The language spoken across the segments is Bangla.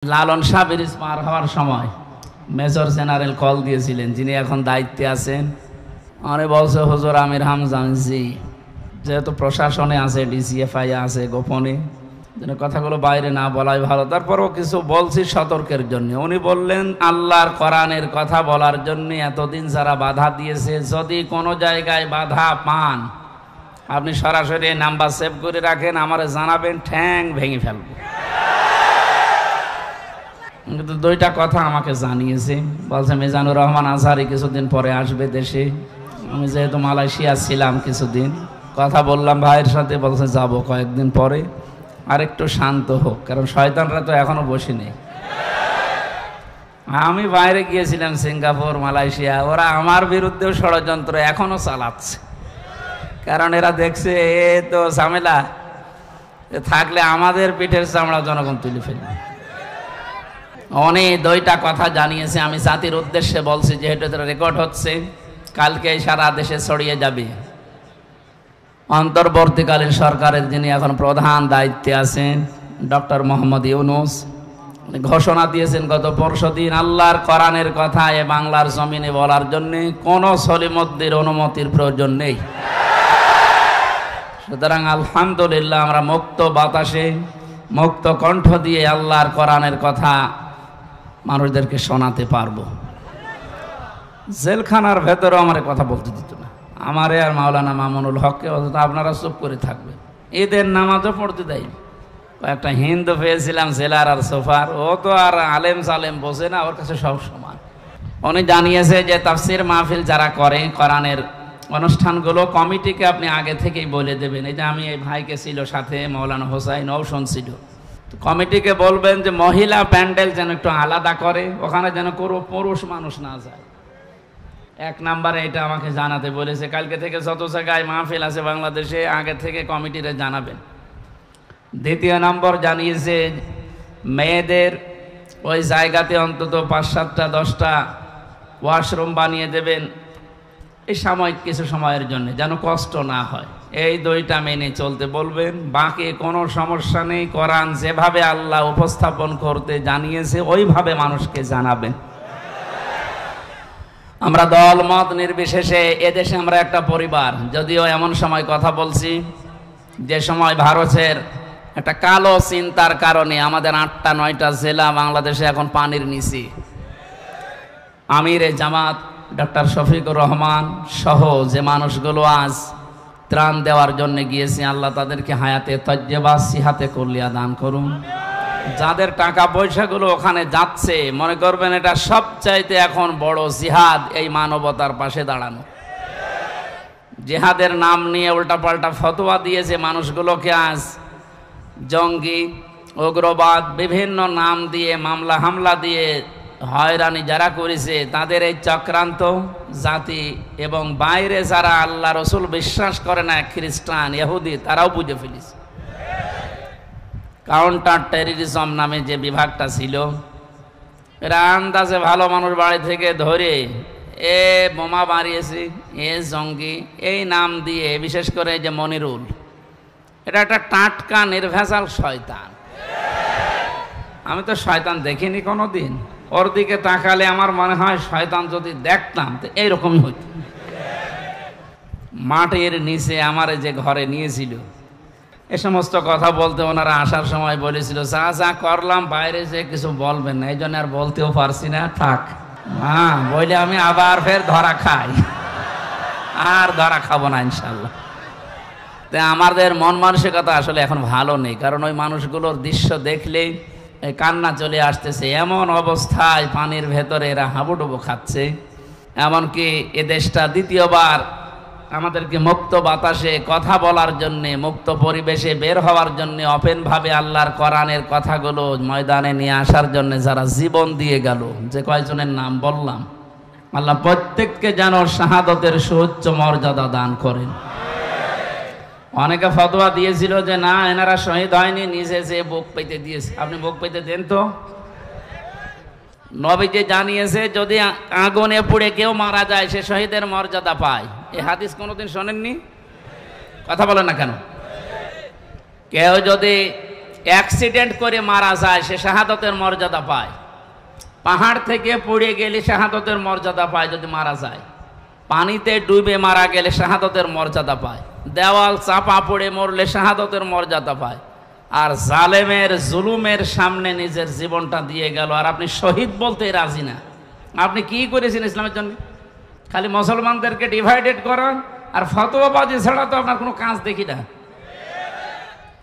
লালন শাহ ব্রিজ পার হওয়ার সময় মেজর জেনারেল কল দিয়েছিলেন, যিনি এখন দায়িত্বে আছেন। উনি বলছে, হুজুর আমির হামজা জি, যেহেতু প্রশাসনে আছে, ডিসিএফআই আছে, গোপনে যেন কথাগুলো বাইরে না বলাই ভালো, তারপরও কিছু বলছি সতর্কের জন্য। উনি বললেন, আল্লাহর কোরআনের কথা বলার জন্য এতদিন যারা বাধা দিয়েছে, যদি কোনো জায়গায় বাধা পান আপনি সরাসরি নাম্বার সেভ করে রাখেন, আমারে জানাবেন, ঠ্যাং ভেঙে ফেলবো। কিন্তু দুইটা কথা আমাকে জানিয়েছে, বলছে মিজানুর রহমান আজহারি কিছুদিন পরে আসবে দেশে। আমি যেহেতু মালয়েশিয়া ছিলাম কিছুদিন, কথা বললাম ভাইয়ের সাথে, বলছে যাব কয়েকদিন পরে, আর একটু শান্ত হোক, কারণ শয়তানরা তো এখনো বসে নেই। আমি বাইরে গিয়েছিলাম সিঙ্গাপুর, মালয়েশিয়া, ওরা আমার বিরুদ্ধেও ষড়যন্ত্র এখনো চালাচ্ছে, কারণ এরা দেখছে এ তো ঝামেলা থাকলে আমাদের পিঠের চামড়া জনগণ তুলে ফেলবে। অনেক দুইটা কথা জানিয়েছে, আমি জাতির উদ্দেশ্যে বলছি, যেহেতু এটা রেকর্ড হচ্ছে, কালকে সারা দেশে ছড়িয়ে যাবে। অন্তর্বর্তীকালীন সরকারের যিনি এখন প্রধান দায়িত্বে আছেন, ডক্টর মোহাম্মদ ইউনূস, ঘোষণা দিয়েছেন গত পরশুদিন, আল্লাহর কোরআনের কথা এ বাংলার জমিনে বলার জন্য কোনো সলিমুদ্দির অনুমতির প্রয়োজন নেই। সুতরাং আলহামদুলিল্লাহ, আমরা মুক্ত বাতাসে মুক্ত কণ্ঠ দিয়ে আল্লাহর কোরআনের কথা মানুষদেরকে শোনাতে পারবো। জেলখানার ভেতরে আমার কথা বলতে দিত না, আমারে আর মাওলানা মামুনুল হককে, অথচ আপনারা চুপ করে থাকবে। ঈদের নামাজও পড়তে দেয়নি। একটা হিন্দু পেয়েছিলাম জেলার আর সোফার, ও তো আর আলেম সালেম বোঝে না, ওর কাছে সব সমান। উনি জানিয়েছে যে তাফসির মাহফিল যারা করে, কোরআনের অনুষ্ঠানগুলো, কমিটিকে আপনি আগে থেকেই বলে দেবেন। এই যে আমি এই ভাইকে ছিল সাথে, মৌলানা হোসাইন ও শুনছিল, কমিটিকে বলবেন যে মহিলা প্যান্ডেল যেন একটু আলাদা করে, ওখানে যেন কোনো পুরুষ মানুষ না যায়। এক নাম্বারে এটা আমাকে জানাতে বলেছে। কালকে থেকে যত জায়গায় মাহফিল আছে বাংলাদেশে, আগে থেকে কমিটিরে জানাবেন। দ্বিতীয় নম্বর জানিয়েছে, মেয়েদের ওই জায়গাতে অন্তত 5-7টা 10টা ওয়াশরুম বানিয়ে দেবেন, এই সাময়িক কিছু সময়ের জন্য, যেন কষ্ট না হয়। এই দুইটা মেনে চলতে বলবেন। বাকি কোনো সমস্যা নেই, কোরআন যেভাবে আল্লাহ উপস্থাপন করতে জানিয়েছে ওইভাবে মানুষকে জানাবেন। আমরা দল মত নির্বিশেষে এদেশে আমরা একটা পরিবার। যদিও এমন সময় কথা বলছি যে সময় ভারতের একটা কালো চিন্তার কারণে আমাদের 8টা-9টা জেলা বাংলাদেশে এখন পানির নিচে। আমিরে জামাত ডক্টর শফিকুর রহমান সহ যে মানুষগুলো আজ ত্রাণ দেওয়ার জন্য গিয়েছে, আল্লাহ তাদেরকে হায়াতে তজ্জেবা সিহাতে কল্লিয়া দান করুন। যাদের টাকা পয়সাগুলো ওখানে যাচ্ছে, মনে করবেন এটা সবচাইতে এখন বড় জিহাদ, এই মানবতার পাশে দাঁড়ানো। জিহাদের নাম নিয়ে উল্টাপাল্টা ফতোয়া দিয়েছে মানুষগুলোকে, আজ জঙ্গি, উগ্রবাদ, বিভিন্ন নাম দিয়ে মামলা হামলা দিয়ে হয়রানি যারা করেছে, তাদের এই চক্রান্ত জাতি এবং বাইরে যারা আল্লাহ রসুল বিশ্বাস করে না, খ্রিস্টান, ইহুদি, তারাও বুঝে ফেলেছে। কাউন্টার টেররিজম নামে যে বিভাগটা ছিল, এরা আন্দাজে ভালো মানুষ বাড়ি থেকে ধরে এ বোমা মারিয়েছে, এ জঙ্গি, এই নাম দিয়ে, বিশেষ করে যে মনিরুল, এটা একটা টাটকা নির্ভেজাল শয়তান। আমি তো শয়তান দেখিনি কোনো দিন, ওর দিকে তাকালে আমার মনে হয় শয়তান যদি দেখতাম তো এইরকমই হইত। মাটির নিচে আমারে যে ঘরে নিয়েছিল, এ সমস্ত কথা বলতে ওনারা আসার সময় বলেছিল, যা যা করলাম বাইরে যে কিছু বলবেন না, এই জন্য আর বলতেও পারছি না, থাক। হ্যাঁ, বলে আমি আবার ফের ধরা খাই, আর ধরা খাবো না ইনশাল্লাহ। তাই আমাদের মন মানসিকতা আসলে এখন ভালো নেই, কারণ ওই মানুষগুলোর দৃশ্য দেখলেই কান্না চলে আসতেছে। এমন অবস্থায় পানির ভেতরে এরা হাবুডুবু খাচ্ছে। এমনকি এ দেশটা দ্বিতীয়বার আমাদেরকে মুক্ত বাতাসে কথা বলার জন্যে, মুক্ত পরিবেশে বের হওয়ার জন্যে, ওপেনভাবে আল্লাহর কোরআনের কথাগুলো ময়দানে নিয়ে আসার জন্য যারা জীবন দিয়ে গেল, যে কয়েকজনের নাম বললাম, আল্লাহ প্রত্যেককে যেন শাহাদতের সুউচ্চ মর্যাদা দান করেন। অনেকে ফতোয়া দিয়েছিল যে না, এনারা শহীদ হয়নি, নিজে যে বুক পেতে দিয়েছে। আপনি বুক পেতে দেন তো। নবীজি জানিয়েছে, যদি আগুনে পুড়ে কেউ মারা যায় সে শহীদের মর্যাদা পায়। এই হাদিস কোনোদিন শোনেননি? কথা বলেন না কেন? কেউ যদি অ্যাক্সিডেন্ট করে মারা যায় সে শাহাদতের মর্যাদা পায়, পাহাড় থেকে পড়ে গেলে শাহাদতের মর্যাদা পায় যদি মারা যায়, পানিতে ডুবে মারা গেলে শাহাদতের মর্যাদা পায়, দেওয়াল চাপা পড়ে মরলে শাহাদতের মর্যাদা পায়, আর জালেমের জুলুমের সামনে নিজের জীবনটা দিয়ে গেল আর আপনি শহীদ বলতে রাজি না। আপনি কি করেছেন ইসলামের জন্য? খালি মুসলমানদেরকে ডিভাইডেড করান আর ফতোয়াবাজি ছাড়া তো আপনার কোনো কাজ দেখি না।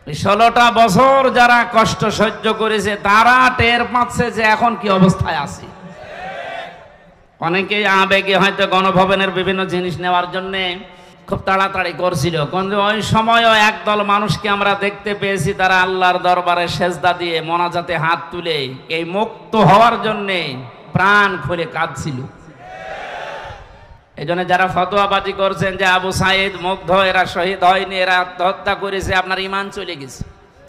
16টা বছর যারা কষ্ট সহ্য করেছে তারা টের পাচ্ছে যে এখন কি অবস্থায় আছে। অনেকেই আবেগে হয়তো গণভবনের বিভিন্ন জিনিস নেওয়ার জন্য খুব তাড়াতাড়ি করছিল, কিন্তু ওই সময়ও একদল মানুষকে আমরা দেখতে পেয়েছি তারা আল্লাহর দরবারে সেজদা দিয়ে মোনাজাতে হাত তুলে এই মুক্ত হওয়ার জন্য প্রাণ খুলে কাঁদছিল। এই জন্য যারা ফতোয়াবাজি করছেন যে আবু সাইদ মুগ্ধ, এরা শহীদ হয়নি, এরা আত্মহত্যা করেছে, আপনার ঈমান চলে গেছে,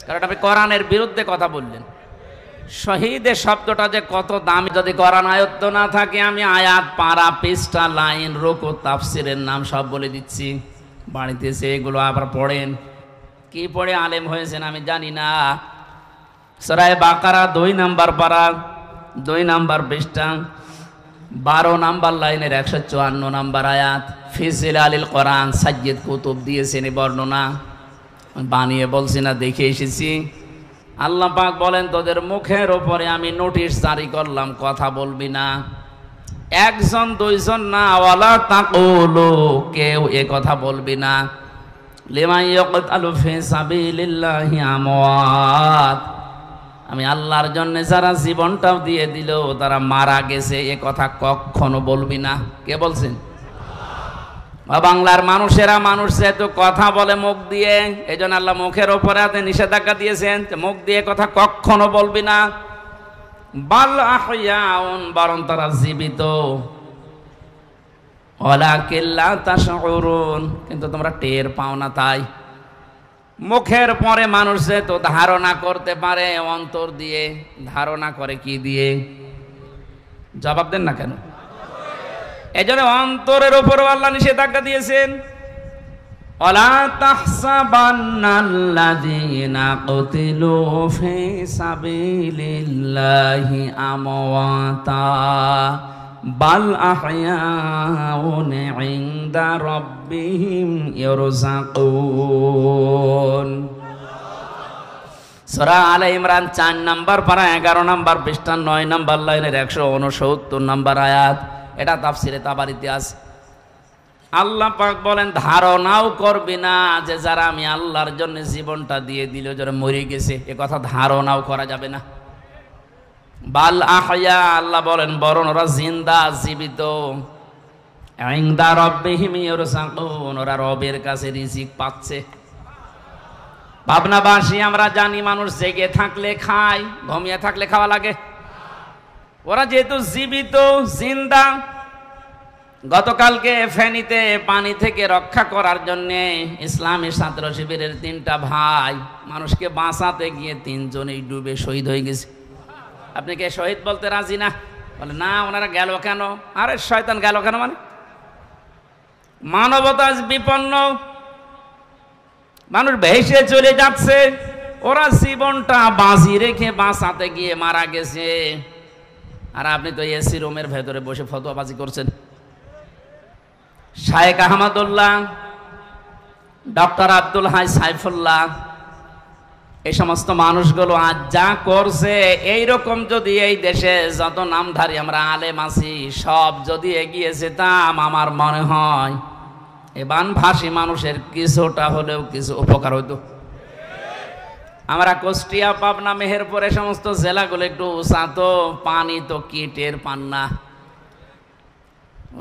কারণ আপনি কোরআনের বিরুদ্ধে কথা বললেন। শহীদের শব্দটা যে কত দামি, যদি কোরআন আয়ত্ত না থাকে আমি আয়াত, পারা, পৃষ্ঠা, লাইন, রুকু, তাফসিরের নাম সব বলে দিচ্ছি, বাড়িতে এসে এগুলো আবার পড়েন। কি পড়ে আলেম হয়েছেন আমি জানি না। সূরা বাকারা 2 নাম্বার পারা, 2 নাম্বার পৃষ্ঠা, 12 নাম্বার লাইনের 154 নাম্বার আয়াত। ফি জিলালিল কোরআন, সাজ্জিদ কুতুব দিয়েছেন বর্ণনা, বানিয়ে বলছি না, দেখে এসেছি। আল্লাহ পাক বলেন তোদের মুখের ওপরে আমি নোটিশ জারি করলাম, কথা বলবি না, একজন দুইজন না, ওয়ালা তাকুলু, কেউ এ কথা বলবি না, লিমান ইয়াকতালু ফি সাবিলিল্লাহি আমওয়াত, আমি আল্লাহর জন্য যারা জীবনটাও দিয়ে দিল তারা মারা গেছে, এ কথা কখনো বলবি না। কে বলছেন? বাংলার মানুষেরা, মানুষ যেহেতু কথা বলে মুখ দিয়ে, এই জন্য আল্লাহ মুখের ওপরে হাতে নিষেধাজ্ঞা দিয়েছেন, মুখ দিয়ে কথা কখনো বলবি না। বাল আহইয়াউন, বরং তারা জীবিত, ওয়ালাকিন লা তাশউরুন, কিন্তু তোমরা টের পাও না। তাই মুখের পরে মানুষ যেহেতু ধারণা করতে পারে, অন্তর দিয়ে ধারণা করে কি দিয়ে? জবাব দেন না কেন? এই জন্য অন্তরের উপর আল্লাহ নিষেধাজ্ঞা দিয়েছেন। ওয়ালা তাহসাবান্নাল্লাযীনা কুতিলু ফি সাবিলিল্লাহি আমওয়াতা বাল আহইয়াউন ইনদা রাব্বিহিম ইরযাকুন। সূরা আলে ইমরান 4 নাম্বার পারা, 11 নাম্বার পৃষ্ঠা, 9 নাম্বার লাইনের 169 নাম্বার আয়াত। এটা তাফসিরে তাবারিতে আছে। আল্লাহ পাক বলেন ধারণাও করবি না যে যারা আমি আল্লাহর জন্য জীবনটা দিয়ে দিল যারা মরে গেছে, এ কথা ধারণাও করা যাবে না। বাল আহইয়া, আল্লাহ বলেন বরং ওরা জিন্দা, জীবিত, ইনদা রাব্বিহিম ইরযাকুন, ওরা রবের কাছে রিজিক পাচ্ছে। ভাবনাবাসী আমরা জানি মানুষ জেগে থাকলে খায়, ঘুমিয়ে থাকলে খাওয়া লাগে। ওরা যেহেতু জীবিত, জিন্দা, গতকালকে ফেনীতে পানি থেকে রক্ষা করার জন্য ইসলামী ছাত্র শিবিরের 3টা ভাই মানুষকে বাঁচাতে গিয়ে 3 জনেই ডুবে শহীদ হয়ে গেছে। আপনি কে শহীদ বলতে রাজি না? বলে না, ওনারা গেল কেন? আরে শয়তান গেল কেন মানে? মানবতা বিপন্ন, মানুষ ভেসে চলে যাচ্ছে, ওরা জীবনটা বাজি রেখে বাঁচাতে গিয়ে মারা গেছে। আর আপনি তো এসি রুমের ভেতরে বসে ফতোয়াবাজি করছেন। শায়েখ আহমদুল্লাহ, ডক্টর আব্দুল হাই সাইফুল্লাহ, এই সমস্ত মানুষগুলো আজ যা করছে, এইরকম যদি এই দেশে যত নামধারী আমরা আলেম আছি সব যদি এগিয়ে যেতাম, আমার মনে হয় এই বানভাসী মানুষের কিছুটা হলেও কিছু উপকার হতো। আমরা কুষ্টিয়া, পাবনা, মেহেরপুর সমস্ত জেলাগুলো একটু উঁচা, তো পানি তো কিটের পান না।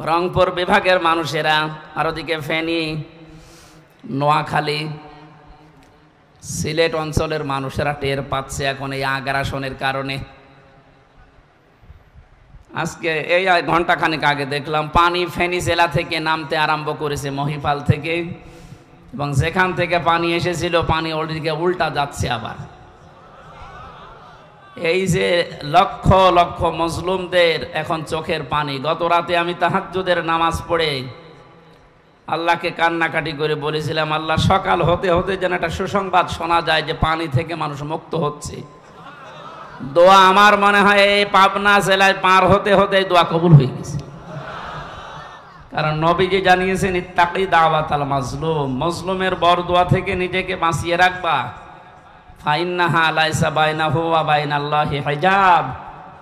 রংপুর বিভাগের মানুষেরা, আর ওদিকে ফেনী, নোয়াখালী, সিলেট অঞ্চলের মানুষেরা টের পাচ্ছে এখন এই আগ্রাসনের কারণে। আজকে এই ঘন্টাখানেক আগে দেখলাম পানি ফেনী জেলা থেকে নামতে আরম্ভ করেছে, মহিপাল থেকে, এবং যেখান থেকে পানি এসেছিল পানি ওদিকে উল্টা যাচ্ছে আবার। এই যে লক্ষ লক্ষ মজলুমদের এখন চোখের পানি। গত রাতে আমি তাহাজ্জুদের নামাজ পড়ে আল্লাহকে কান্নাকাটি করে বলেছিলাম, আল্লাহ সকাল হতে হতে যেন একটা সুসংবাদ শোনা যায় যে পানি থেকে মানুষ মুক্ত হচ্ছে। দোয়া আমার মনে হয় এই পাবনা জেলায় পার হতে হতে দোয়া কবুল হয়ে গেছে। কারণ নবীজি জানিয়েছেন, ইত্তাকি দাওয়াতাল মাজলুম, মজলুমের বরদোয়া থেকে নিজেকে বাঁচিয়ে রাখবা। ফাইন্নাহা লাইসা বাইনাহু ওয়া বাইনাল্লাহি হিজাব,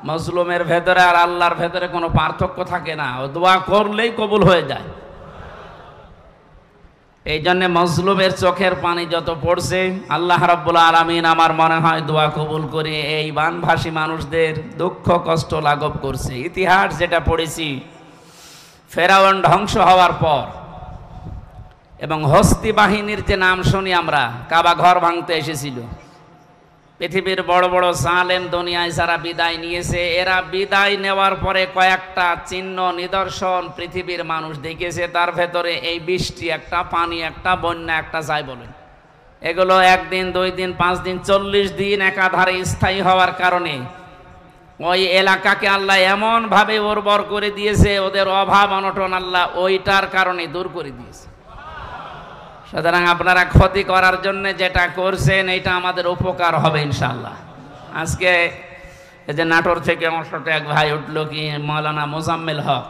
মজলুমের ভেতরে আর আল্লাহর ভেতরে কোনো পার্থক্য থাকে না, ও দোয়া করলেই কবুল হয়ে যায়। এই জন্য মজলুমের চোখের পানি যত পড়ছে, আল্লাহ রাব্বুল আলামিন আমার মনে হয় দোয়া কবুল করে এই বানভাসী মানুষদের দুঃখ কষ্ট লাঘব করছে। ইতিহাস যেটা পড়েছি, ফেরাউন ধ্বংস হওয়ার পর এবং হস্তি বাহিনীর যে নাম শুনি আমরা, কাবা ঘর ভাঙতে এসেছিল, পৃথিবীর বড় বড় জালেম দুনিয়ায় যারা বিদায় নিয়েছে, এরা বিদায় নেওয়ার পরে কয়েকটা চিহ্ন নিদর্শন পৃথিবীর মানুষ দেখেছে। তার ভেতরে এই বৃষ্টি একটা, পানি একটা, বন্যা একটা, যাই বলেন, এগুলো একদিন, 2 দিন, 5 দিন, 40 দিন একাধারে স্থায়ী হওয়ার কারণে ওই এলাকাকে আল্লাহ এমন ভাবে উর্বর করে দিয়েছে, ওদের অভাব অনটন আল্লাহ ওইটার কারণে দূর করে দিয়েছে। সুতরাং আপনারা ক্ষতি করার জন্য যেটা করছেন, এটা আমাদের উপকার হবে ইনশাআল্লাহ। আজকে এই যে নাটোর থেকে আমার সাথে এক ভাই উঠলো, কি মৌলানা মোজাম্মেল হক,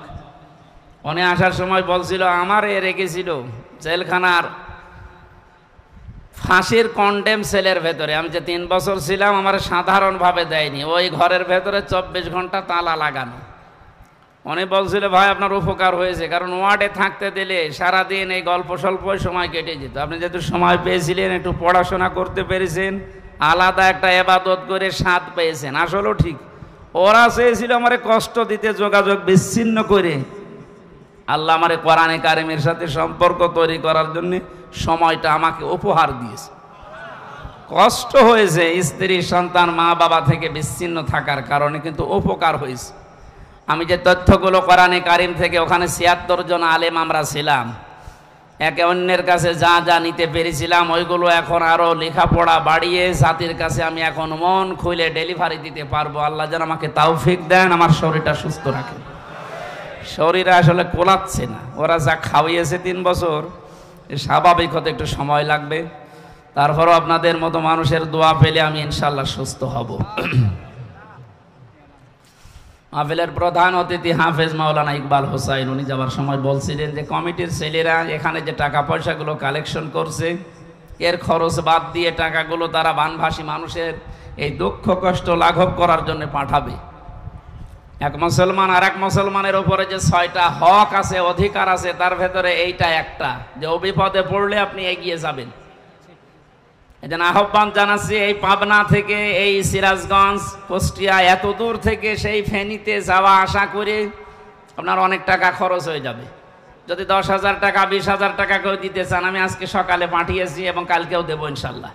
উনি আসার সময় বলছিল আমারে রেখেছিল জেলখানার ফাঁসির কন্ডেম সেলের ভেতরে। আমি যে 3 বছর ছিলাম, আমার সাধারণভাবে দেয়নি, ওই ঘরের ভেতরে 24 ঘন্টা তালা লাগানো। উনি বলছিল ভাই আপনার উপকার হয়েছে, কারণ ওয়ার্ডে থাকতে দিলে সারাদিন এই গল্প স্বল্পই সময় কেটে যেত। আপনি যেহেতু সময় পেয়েছিলেন, একটু পড়াশোনা করতে পেরেছেন, আলাদা একটা এবাদত করে স্বাদ পেয়েছেন। আসলেও ঠিক, ওরা চেয়েছিল আমারে কষ্ট দিতে, যোগাযোগ বিচ্ছিন্ন করে। আল্লাহ আমারে কোরআনে কারিমের সাথে সম্পর্ক তৈরি করার জন্য সময়টা আমাকে উপহার দিয়েছে। কষ্ট হয়েছে স্ত্রী, সন্তান, মা বাবা থেকে বিচ্ছিন্ন থাকার কারণে, কিন্তু উপকার হয়েছে। আমি যে তথ্যগুলো কোরআনে কারিম থেকে, ওখানে 76 জন আলেম আমরা ছিলাম, একে অন্যের কাছে যা যা নিতে পেরেছিলাম, ওইগুলো এখন আরো লেখাপড়া বাড়িয়ে জাতির কাছে আমি এখন মন খুলে ডেলিভারি দিতে পারবো। আল্লাহ যেন আমাকে তাওফিক দেন, আমার শরীরটা সুস্থ রাখেন। শরীরে আসলে কোলাচ্ছে না, ওরা যা খাওয়িয়েছে 3 বছর, স্বাভাবিক হতে একটু সময় লাগবে। তারপরও আপনাদের মতো মানুষের দোয়া পেলে আমি ইনশাআল্লাহ সুস্থ হব। মাহফিলের প্রধান অতিথি হাফেজ মাওলানা ইকবাল হোসাইন, উনি যাওয়ার সময় বলছিলেন যে কমিটির ছেলেরা এখানে যে টাকা পয়সাগুলো কালেকশন করছে, এর খরচ বাদ দিয়ে টাকাগুলো তারা বানভাসী মানুষের এই দুঃখ কষ্ট লাঘব করার জন্য পাঠাবে। এক মুসলমান আর এক মুসলমানের উপরে যে 6টা হক আছে, অধিকার আছে, তার ভেতরে এইটা একটা, যে ও বিপদে পড়লে আপনি এগিয়ে যাবেন। এই জন্য আহ্বান জানাচ্ছি, এই পাবনা থেকে, এই সিরাজগঞ্জ, কুষ্টিয়া, এত দূর থেকে সেই ফেনীতে যাওয়া আসা করে আপনার অনেক টাকা খরচ হয়ে যাবে। যদি 10,000 টাকা, 20,000 টাকা কেউ দিতে চান, আমি আজকে সকালে পাঠিয়েছি এবং কালকেও দেবো ইনশাল্লাহ।